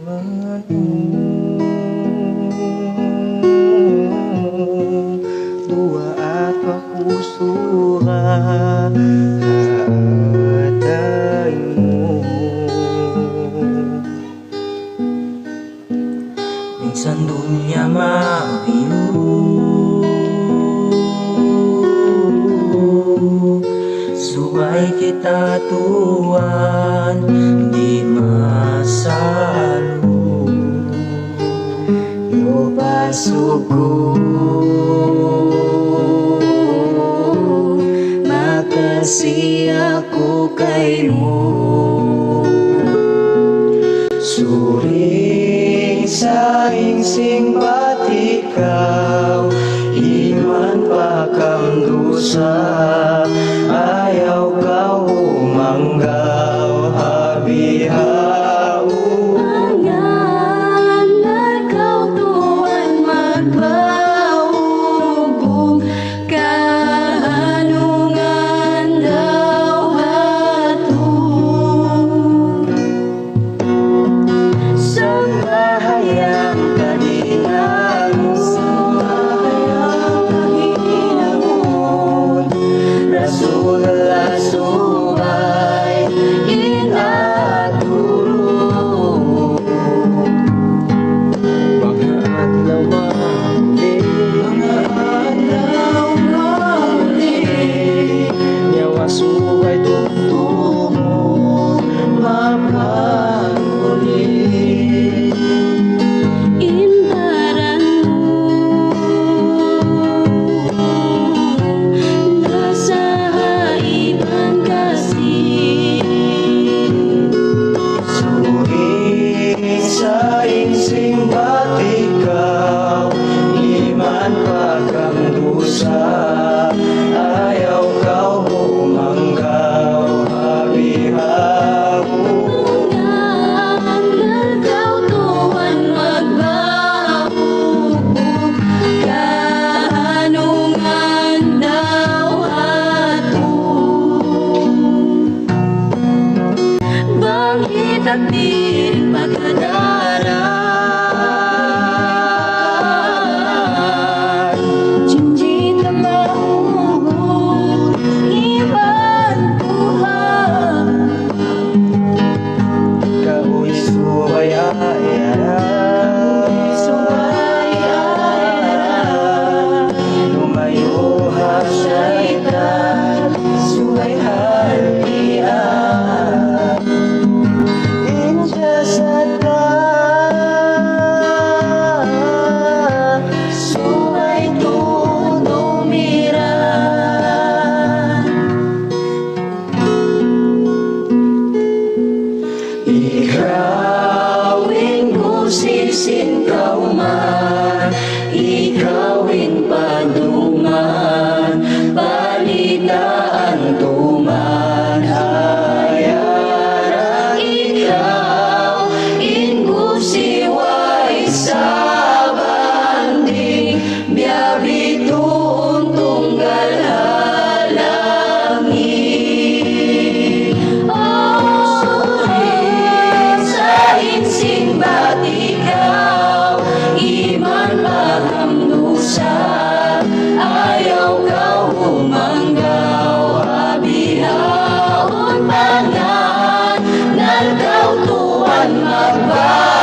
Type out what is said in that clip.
Dua at makusura hatay mo. Minsan dunya mabiyu, subay kita tuwan, di masalu. Lupah Sug, makasih aku KAYMU. Suring sa ingsing ba't ikaw, iman pa kang dusa, ayaw ka humanggaw, habihaw. Panganganal kaw tuwan magbaubog, kahanungan daw hatog. Sambahayang kahinangon, Rasulullah subay inatulog. Mga adlaw mahuli, nyawa subay tugtungo mapanuli. Indaran mo, LASAHA IBAN kasi. Suring sa ingsing ba't ikaw, iman pa kang dusa, ayaw ka humanggaw, habihaw. Panganganal kaw tuwan magbaubog, kahanungan daw hatog. Bangkit at di pakadaran, janjih na mahugot, iban tuhan. Ikaw subay lumayo ha syaitan, subay halian. Injasata subay tunumiran. Ikawin Gusi sin kauman, ikawin paduman, balitaan tuman hayara. Ikaw in Gusi way sabanding, BIYAH BITUUN tunggal halangit. Suring sa ingsing ba't ikaw, iman pa kang dusa, ayaw ka humanggaw, habihaon. Panganganal kaw tuwan magbaubog,